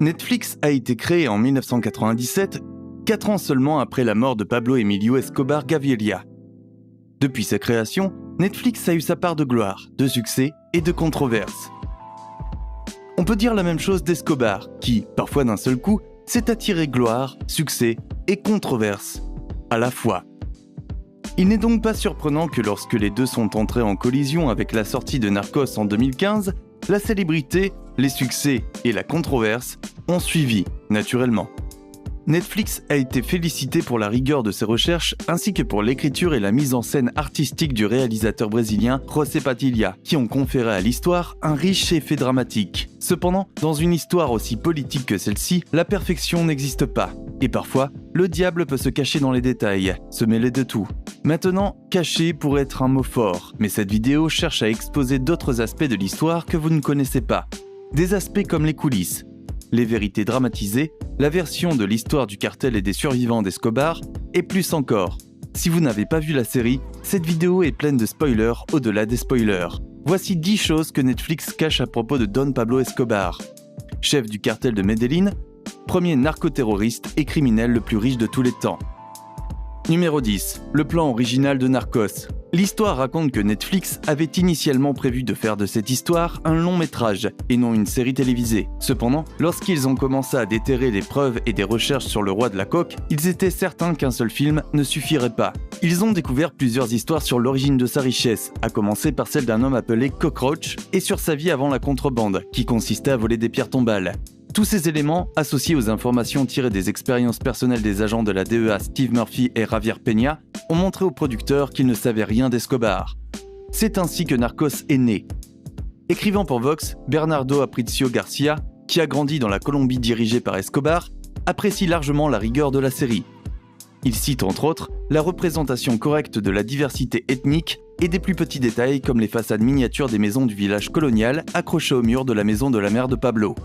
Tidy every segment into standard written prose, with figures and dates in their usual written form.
Netflix a été créé en 1997, 4 ans seulement après la mort de Pablo Emilio Escobar Gaviria. Depuis sa création, Netflix a eu sa part de gloire, de succès et de controverses. On peut dire la même chose d'Escobar, qui, parfois d'un seul coup, s'est attiré gloire, succès et controverses à la fois. Il n'est donc pas surprenant que lorsque les deux sont entrés en collision avec la sortie de Narcos en 2015, la célébrité, les succès et la controverse ont suivi, naturellement. Netflix a été félicité pour la rigueur de ses recherches ainsi que pour l'écriture et la mise en scène artistique du réalisateur brésilien José Padilha, qui ont conféré à l'histoire un riche effet dramatique. Cependant, dans une histoire aussi politique que celle-ci, la perfection n'existe pas. Et parfois, le diable peut se cacher dans les détails, se mêler de tout. Maintenant, cacher pourrait être un mot fort, mais cette vidéo cherche à exposer d'autres aspects de l'histoire que vous ne connaissez pas. Des aspects comme les coulisses, les vérités dramatisées, la version de l'histoire du cartel et des survivants d'Escobar, et plus encore. Si vous n'avez pas vu la série, cette vidéo est pleine de spoilers au-delà des spoilers. Voici 10 choses que Netflix cache à propos de Don Pablo Escobar. Chef du cartel de Medellín, premier narcoterroriste et criminel le plus riche de tous les temps. Numéro 10. Le plan original de Narcos. L'histoire raconte que Netflix avait initialement prévu de faire de cette histoire un long métrage et non une série télévisée. Cependant, lorsqu'ils ont commencé à déterrer des preuves et des recherches sur le roi de la coke, ils étaient certains qu'un seul film ne suffirait pas. Ils ont découvert plusieurs histoires sur l'origine de sa richesse, à commencer par celle d'un homme appelé Cockroach et sur sa vie avant la contrebande, qui consistait à voler des pierres tombales. Tous ces éléments, associés aux informations tirées des expériences personnelles des agents de la DEA Steve Murphy et Javier Peña, ont montré aux producteurs qu'ils ne savaient rien d'Escobar. C'est ainsi que Narcos est né. Écrivant pour Vox, Bernardo Aparicio Garcia, qui a grandi dans la Colombie dirigée par Escobar, apprécie largement la rigueur de la série. Il cite entre autres la représentation correcte de la diversité ethnique et des plus petits détails comme les façades miniatures des maisons du village colonial accrochées au mur de la maison de la mère de Pablo.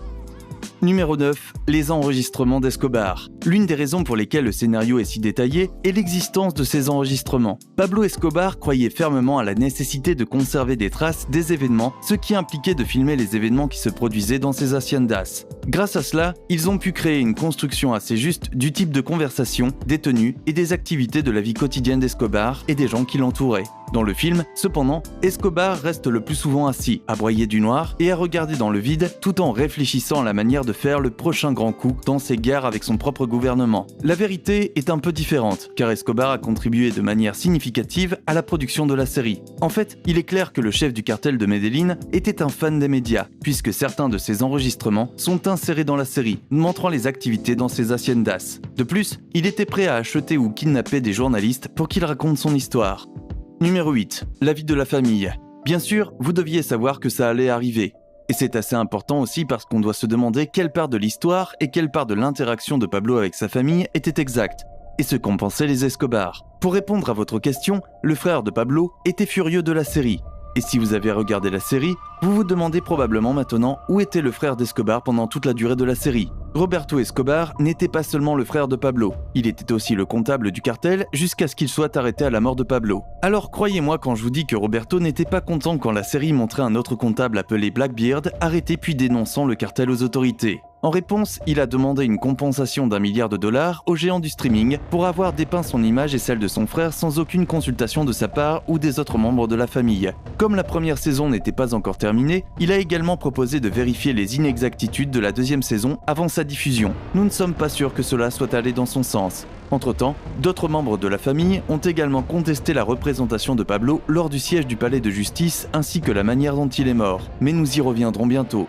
Numéro 9. Les enregistrements d'Escobar. L'une des raisons pour lesquelles le scénario est si détaillé est l'existence de ces enregistrements. Pablo Escobar croyait fermement à la nécessité de conserver des traces des événements, ce qui impliquait de filmer les événements qui se produisaient dans ces haciendas. Grâce à cela, ils ont pu créer une construction assez juste du type de conversation, des tenues et des activités de la vie quotidienne d'Escobar et des gens qui l'entouraient. Dans le film, cependant, Escobar reste le plus souvent assis, à broyer du noir et à regarder dans le vide tout en réfléchissant à la manière de faire le prochain grand coup dans ses guerres avec son propre gouvernement. La vérité est un peu différente, car Escobar a contribué de manière significative à la production de la série. En fait, il est clair que le chef du cartel de Medellín était un fan des médias, puisque certains de ses enregistrements sont insérés dans la série, montrant les activités dans ses haciendas. De plus, il était prêt à acheter ou kidnapper des journalistes pour qu'ils racontent son histoire. Numéro 8. La vie de la famille. Bien sûr, vous deviez savoir que ça allait arriver. Et c'est assez important aussi parce qu'on doit se demander quelle part de l'histoire et quelle part de l'interaction de Pablo avec sa famille était exacte, et ce qu'en pensaient les Escobar. Pour répondre à votre question, le frère de Pablo était furieux de la série. Et si vous avez regardé la série, vous vous demandez probablement maintenant où était le frère d'Escobar pendant toute la durée de la série. Roberto Escobar n'était pas seulement le frère de Pablo, il était aussi le comptable du cartel jusqu'à ce qu'il soit arrêté à la mort de Pablo. Alors croyez-moi quand je vous dis que Roberto n'était pas content quand la série montrait un autre comptable appelé Blackbeard arrêté puis dénonçant le cartel aux autorités. En réponse, il a demandé une compensation d'1 milliard de dollars au géant du streaming pour avoir dépeint son image et celle de son frère sans aucune consultation de sa part ou des autres membres de la famille. Comme la première saison n'était pas encore terminée, il a également proposé de vérifier les inexactitudes de la deuxième saison avant sa diffusion. Nous ne sommes pas sûrs que cela soit allé dans son sens. Entre-temps, d'autres membres de la famille ont également contesté la représentation de Pablo lors du siège du palais de justice ainsi que la manière dont il est mort. Mais nous y reviendrons bientôt.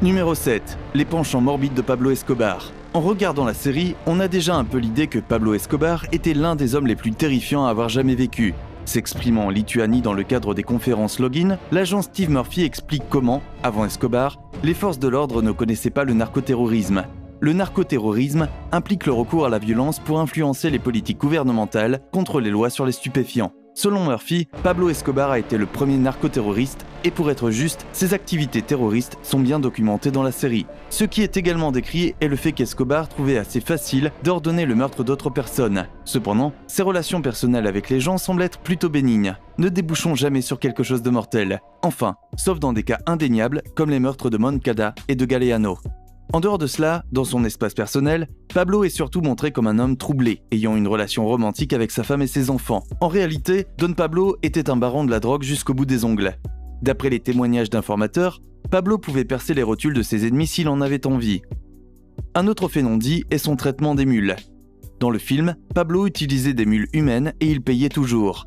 Numéro 7. Les penchants morbides de Pablo Escobar. En regardant la série, on a déjà un peu l'idée que Pablo Escobar était l'un des hommes les plus terrifiants à avoir jamais vécu. S'exprimant en Lituanie dans le cadre des conférences Login, l'agent Steve Murphy explique comment, avant Escobar, les forces de l'ordre ne connaissaient pas le narcoterrorisme. Le narcoterrorisme implique le recours à la violence pour influencer les politiques gouvernementales contre les lois sur les stupéfiants. Selon Murphy, Pablo Escobar a été le premier narcoterroriste et pour être juste, ses activités terroristes sont bien documentées dans la série. Ce qui est également décrit est le fait qu'Escobar trouvait assez facile d'ordonner le meurtre d'autres personnes. Cependant, ses relations personnelles avec les gens semblent être plutôt bénignes, ne débouchant jamais sur quelque chose de mortel. Enfin, sauf dans des cas indéniables comme les meurtres de Moncada et de Galeano. En dehors de cela, dans son espace personnel, Pablo est surtout montré comme un homme troublé, ayant une relation romantique avec sa femme et ses enfants. En réalité, Don Pablo était un baron de la drogue jusqu'au bout des ongles. D'après les témoignages d'informateurs, Pablo pouvait percer les rotules de ses ennemis s'il en avait envie. Un autre fait non dit est son traitement des mules. Dans le film, Pablo utilisait des mules humaines et il payait toujours.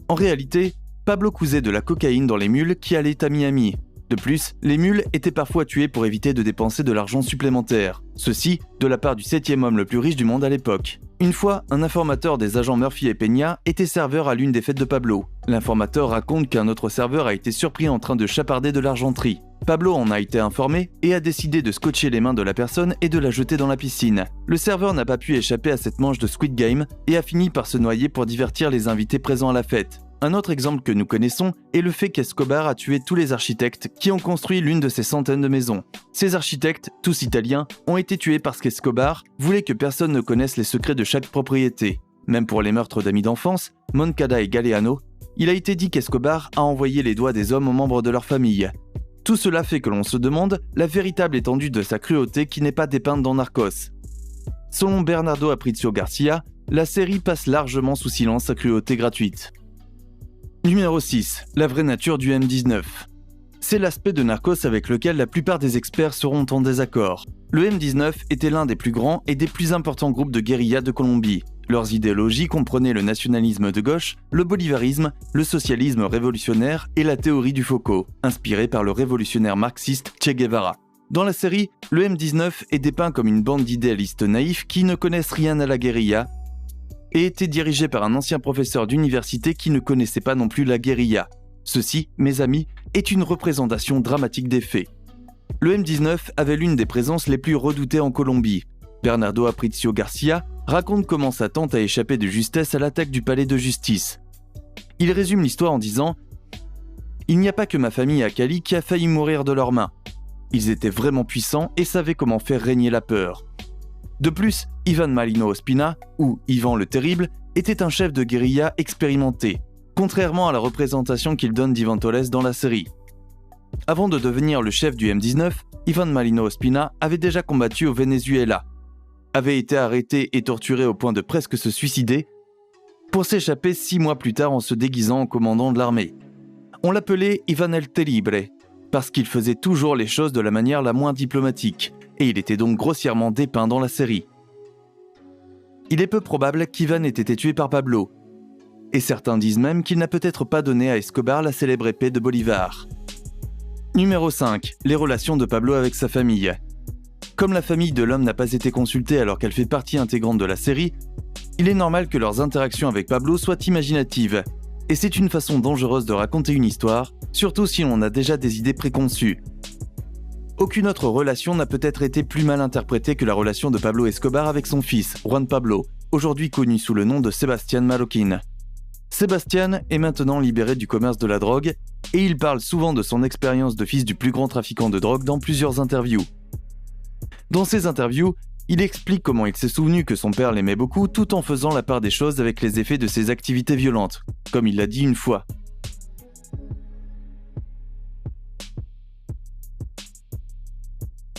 En réalité, Pablo cousait de la cocaïne dans les mules qui allaient à Miami. De plus, les mules étaient parfois tuées pour éviter de dépenser de l'argent supplémentaire. Ceci, de la part du 7e homme le plus riche du monde à l'époque. Une fois, un informateur des agents Murphy et Peña était serveur à l'une des fêtes de Pablo. L'informateur raconte qu'un autre serveur a été surpris en train de chaparder de l'argenterie. Pablo en a été informé et a décidé de scotcher les mains de la personne et de la jeter dans la piscine. Le serveur n'a pas pu échapper à cette manche de Squid Game et a fini par se noyer pour divertir les invités présents à la fête. Un autre exemple que nous connaissons est le fait qu'Escobar a tué tous les architectes qui ont construit l'une de ces centaines de maisons. Ces architectes, tous italiens, ont été tués parce qu'Escobar voulait que personne ne connaisse les secrets de chaque propriété. Même pour les meurtres d'amis d'enfance, Moncada et Galeano, il a été dit qu'Escobar a envoyé les doigts des hommes aux membres de leur famille. Tout cela fait que l'on se demande la véritable étendue de sa cruauté qui n'est pas dépeinte dans Narcos. Selon Bernardo Aparicio Garcia, la série passe largement sous silence sa cruauté gratuite. Numéro 6. La vraie nature du M19. C'est l'aspect de Narcos avec lequel la plupart des experts seront en désaccord. Le M19 était l'un des plus grands et des plus importants groupes de guérilla de Colombie. Leurs idéologies comprenaient le nationalisme de gauche, le bolivarisme, le socialisme révolutionnaire et la théorie du Foucault, inspirée par le révolutionnaire marxiste Che Guevara. Dans la série, le M19 est dépeint comme une bande d'idéalistes naïfs qui ne connaissent rien à la guérilla et était dirigé par un ancien professeur d'université qui ne connaissait pas non plus la guérilla. Ceci, mes amis, est une représentation dramatique des faits. Le M19 avait l'une des présences les plus redoutées en Colombie. Bernardo Aparicio Garcia raconte comment sa tante a échappé de justesse à l'attaque du palais de justice. Il résume l'histoire en disant « Il n'y a pas que ma famille à Cali qui a failli mourir de leurs mains. Ils étaient vraiment puissants et savaient comment faire régner la peur. » De plus, Ivan Malino Ospina, ou Ivan le Terrible, était un chef de guérilla expérimenté, contrairement à la représentation qu'il donne d'Ivan Torres dans la série. Avant de devenir le chef du M19, Ivan Malino Ospina avait déjà combattu au Venezuela, avait été arrêté et torturé au point de presque se suicider, pour s'échapper 6 mois plus tard en se déguisant en commandant de l'armée. On l'appelait Ivan el Terrible, parce qu'il faisait toujours les choses de la manière la moins diplomatique, et il était donc grossièrement dépeint dans la série. Il est peu probable qu'Ivan ait été tué par Pablo, et certains disent même qu'il n'a peut-être pas donné à Escobar la célèbre épée de Bolivar. Numéro 5. Les relations de Pablo avec sa famille. Comme la famille de l'homme n'a pas été consultée alors qu'elle fait partie intégrante de la série, il est normal que leurs interactions avec Pablo soient imaginatives, et c'est une façon dangereuse de raconter une histoire, surtout si l'on a déjà des idées préconçues. Aucune autre relation n'a peut-être été plus mal interprétée que la relation de Pablo Escobar avec son fils, Juan Pablo, aujourd'hui connu sous le nom de Sebastián Marroquín. Sebastián est maintenant libéré du commerce de la drogue et il parle souvent de son expérience de fils du plus grand trafiquant de drogue dans plusieurs interviews. Dans ces interviews, il explique comment il s'est souvenu que son père l'aimait beaucoup tout en faisant la part des choses avec les effets de ses activités violentes, comme il l'a dit une fois.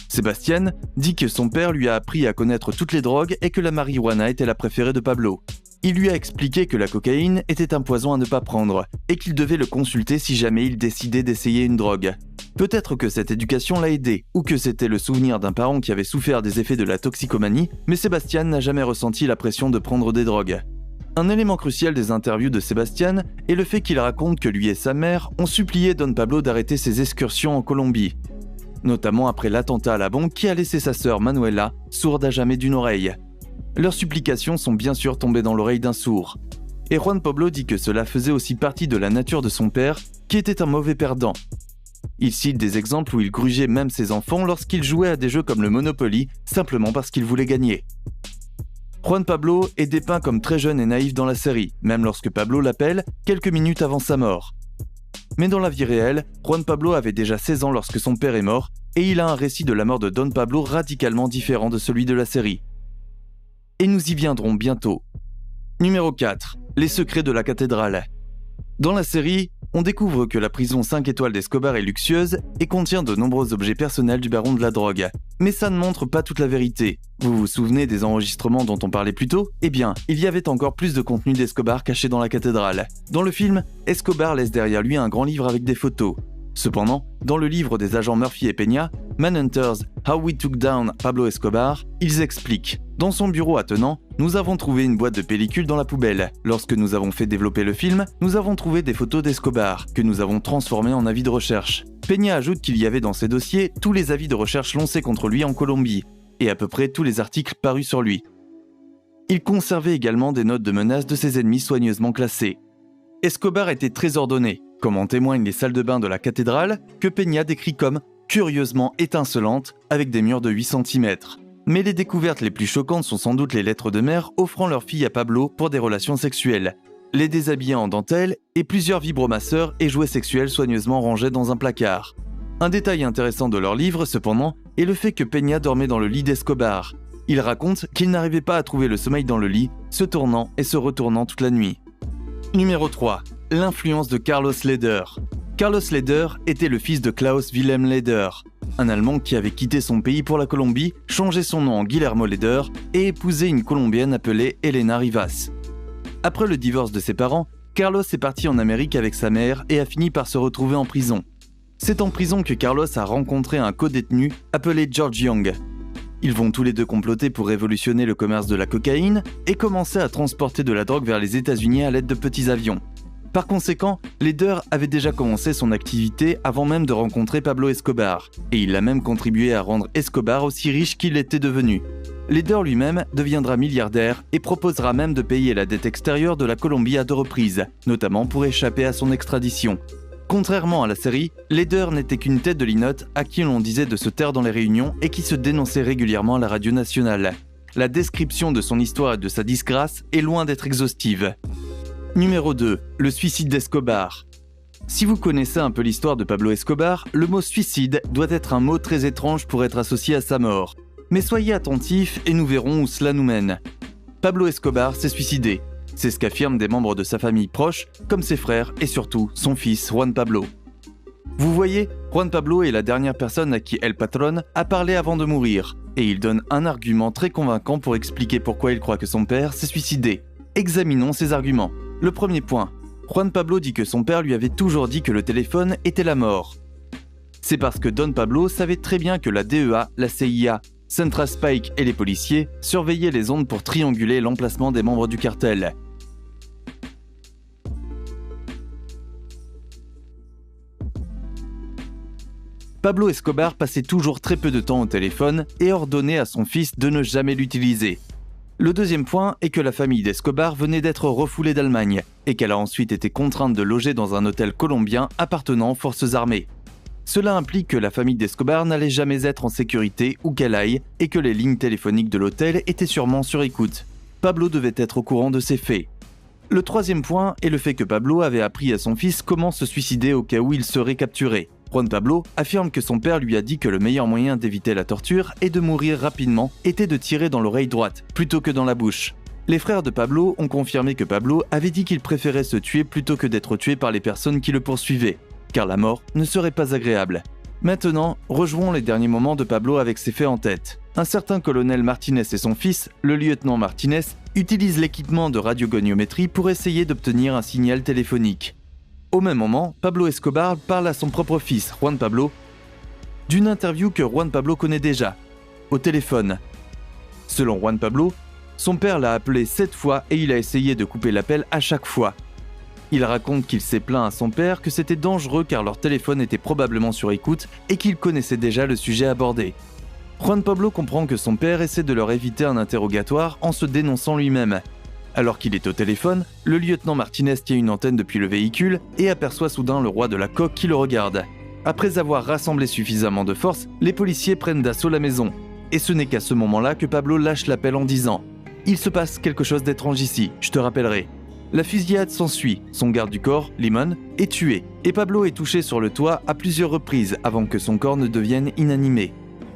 Sebastián dit que son père lui a appris à connaître toutes les drogues et que la marijuana était la préférée de Pablo. Il lui a expliqué que la cocaïne était un poison à ne pas prendre et qu'il devait le consulter si jamais il décidait d'essayer une drogue. Peut-être que cette éducation l'a aidé, ou que c'était le souvenir d'un parent qui avait souffert des effets de la toxicomanie, mais Sebastián n'a jamais ressenti la pression de prendre des drogues. Un élément crucial des interviews de Sebastián est le fait qu'il raconte que lui et sa mère ont supplié Don Pablo d'arrêter ses excursions en Colombie, notamment après l'attentat à la bombe qui a laissé sa sœur Manuela sourde à jamais d'une oreille. Leurs supplications sont bien sûr tombées dans l'oreille d'un sourd. Et Juan Pablo dit que cela faisait aussi partie de la nature de son père, qui était un mauvais perdant. Il cite des exemples où il grugeait même ses enfants lorsqu'ils jouaient à des jeux comme le Monopoly, simplement parce qu'ils voulaient gagner. Juan Pablo est dépeint comme très jeune et naïf dans la série, même lorsque Pablo l'appelle quelques minutes avant sa mort. Mais dans la vie réelle, Juan Pablo avait déjà 16 ans lorsque son père est mort, et il a un récit de la mort de Don Pablo radicalement différent de celui de la série. Et nous y viendrons bientôt. Numéro 4. Les secrets de la cathédrale. Dans la série, On découvre que la prison 5 étoiles d'Escobar est luxueuse et contient de nombreux objets personnels du baron de la drogue. Mais ça ne montre pas toute la vérité. Vous vous souvenez des enregistrements dont on parlait plus tôt ? Eh bien, il y avait encore plus de contenu d'Escobar caché dans la cathédrale. Dans le film, Escobar laisse derrière lui un grand livre avec des photos. Cependant, dans le livre des agents Murphy et Peña, Manhunters, How We Took Down Pablo Escobar, ils expliquent « Dans son bureau attenant, nous avons trouvé une boîte de pellicule dans la poubelle. Lorsque nous avons fait développer le film, nous avons trouvé des photos d'Escobar, que nous avons transformées en avis de recherche. » Peña ajoute qu'il y avait dans ses dossiers tous les avis de recherche lancés contre lui en Colombie, et à peu près tous les articles parus sur lui. Il conservait également des notes de menaces de ses ennemis soigneusement classées. Escobar était très ordonné, comme en témoignent les salles de bain de la cathédrale, que Peña décrit comme « curieusement étincelantes » avec des murs de 8 cm. Mais les découvertes les plus choquantes sont sans doute les lettres de mère offrant leur fille à Pablo pour des relations sexuelles, les déshabillants en dentelle et plusieurs vibromasseurs et jouets sexuels soigneusement rangés dans un placard. Un détail intéressant de leur livre, cependant, est le fait que Peña dormait dans le lit d'Escobar. Il raconte qu'il n'arrivait pas à trouver le sommeil dans le lit, se tournant et se retournant toute la nuit. Numéro 3. L'influence de Carlos Leder. Carlos Leder était le fils de Klaus Wilhelm Leder, un Allemand qui avait quitté son pays pour la Colombie, changé son nom en Guillermo Leder et épousé une Colombienne appelée Elena Rivas. Après le divorce de ses parents, Carlos est parti en Amérique avec sa mère et a fini par se retrouver en prison. C'est en prison que Carlos a rencontré un codétenu appelé George Young. Ils vont tous les deux comploter pour révolutionner le commerce de la cocaïne et commencer à transporter de la drogue vers les États-Unis à l'aide de petits avions. Par conséquent, Leder avait déjà commencé son activité avant même de rencontrer Pablo Escobar, et il a même contribué à rendre Escobar aussi riche qu'il était devenu. Leder lui-même deviendra milliardaire et proposera même de payer la dette extérieure de la Colombie à 2 reprises, notamment pour échapper à son extradition. Contrairement à la série, Leder n'était qu'une tête de linotte à qui l'on disait de se taire dans les réunions et qui se dénonçait régulièrement à la radio nationale. La description de son histoire et de sa disgrâce est loin d'être exhaustive. Numéro 2. Le suicide d'Escobar. Si vous connaissez un peu l'histoire de Pablo Escobar, le mot suicide doit être un mot très étrange pour être associé à sa mort. Mais soyez attentifs et nous verrons où cela nous mène. Pablo Escobar s'est suicidé. C'est ce qu'affirment des membres de sa famille proche, comme ses frères et surtout son fils Juan Pablo. Vous voyez, Juan Pablo est la dernière personne à qui El Patron a parlé avant de mourir, et il donne un argument très convaincant pour expliquer pourquoi il croit que son père s'est suicidé. Examinons ces arguments. Le premier point, Juan Pablo dit que son père lui avait toujours dit que le téléphone était la mort. C'est parce que Don Pablo savait très bien que la DEA, la CIA, Central Spike et les policiers surveillaient les ondes pour trianguler l'emplacement des membres du cartel. Pablo Escobar passait toujours très peu de temps au téléphone et ordonnait à son fils de ne jamais l'utiliser. Le deuxième point est que la famille d'Escobar venait d'être refoulée d'Allemagne et qu'elle a ensuite été contrainte de loger dans un hôtel colombien appartenant aux forces armées. Cela implique que la famille d'Escobar n'allait jamais être en sécurité où qu'elle aille et que les lignes téléphoniques de l'hôtel étaient sûrement sur écoute. Pablo devait être au courant de ces faits. Le troisième point est le fait que Pablo avait appris à son fils comment se suicider au cas où il serait capturé. Juan Pablo affirme que son père lui a dit que le meilleur moyen d'éviter la torture et de mourir rapidement était de tirer dans l'oreille droite, plutôt que dans la bouche. Les frères de Pablo ont confirmé que Pablo avait dit qu'il préférait se tuer plutôt que d'être tué par les personnes qui le poursuivaient, car la mort ne serait pas agréable. Maintenant, rejouons les derniers moments de Pablo avec ses faits en tête. Un certain colonel Martinez et son fils, le lieutenant Martinez, utilisent l'équipement de radiogoniométrie pour essayer d'obtenir un signal téléphonique. Au même moment, Pablo Escobar parle à son propre fils, Juan Pablo, d'une interview que Juan Pablo connaît déjà, au téléphone. Selon Juan Pablo, son père l'a appelé 7 fois et il a essayé de couper l'appel à chaque fois. Il raconte qu'il s'est plaint à son père que c'était dangereux car leur téléphone était probablement sur écoute et qu'il connaissait déjà le sujet abordé. Juan Pablo comprend que son père essaie de leur éviter un interrogatoire en se dénonçant lui-même. Alors qu'il est au téléphone, le lieutenant Martinez tient une antenne depuis le véhicule et aperçoit soudain le roi de la coque qui le regarde. Après avoir rassemblé suffisamment de force, les policiers prennent d'assaut la maison. Et ce n'est qu'à ce moment-là que Pablo lâche l'appel en disant « Il se passe quelque chose d'étrange ici, je te rappellerai ». La fusillade s'ensuit, son garde du corps, Limon, est tué, et Pablo est touché sur le toit à plusieurs reprises avant que son corps ne devienne inanimé.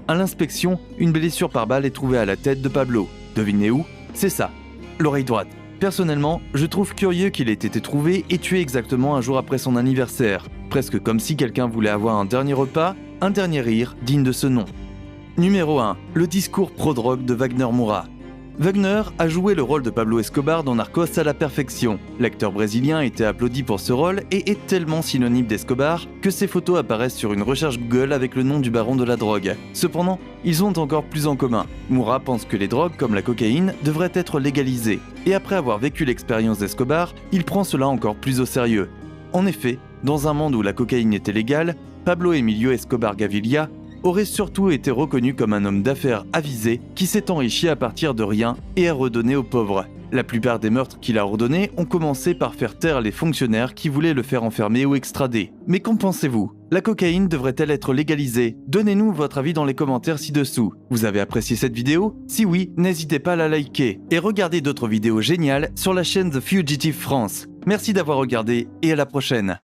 À l'inspection, une blessure par balle est trouvée à la tête de Pablo. Devinez où ? C'est ça, l'oreille droite. Personnellement, je trouve curieux qu'il ait été trouvé et tué exactement un jour après son anniversaire, presque comme si quelqu'un voulait avoir un dernier repas, un dernier rire digne de ce nom. Numéro 1. Le discours pro-drogue de Wagner Moura. Wagner a joué le rôle de Pablo Escobar dans Narcos à la perfection. L'acteur brésilien était applaudi pour ce rôle et est tellement synonyme d'Escobar que ses photos apparaissent sur une recherche Google avec le nom du baron de la drogue. Cependant, ils ont encore plus en commun. Moura pense que les drogues, comme la cocaïne, devraient être légalisées. Et après avoir vécu l'expérience d'Escobar, il prend cela encore plus au sérieux. En effet, dans un monde où la cocaïne était légale, Pablo Emilio Escobar Gaviria aurait surtout été reconnu comme un homme d'affaires avisé qui s'est enrichi à partir de rien et a redonné aux pauvres. La plupart des meurtres qu'il a ordonnés ont commencé par faire taire les fonctionnaires qui voulaient le faire enfermer ou extrader. Mais qu'en pensez-vous? La cocaïne devrait-elle être légalisée? Donnez-nous votre avis dans les commentaires ci-dessous. Vous avez apprécié cette vidéo? Si oui, n'hésitez pas à la liker. Et regardez d'autres vidéos géniales sur la chaîne The Fugitive France. Merci d'avoir regardé et à la prochaine.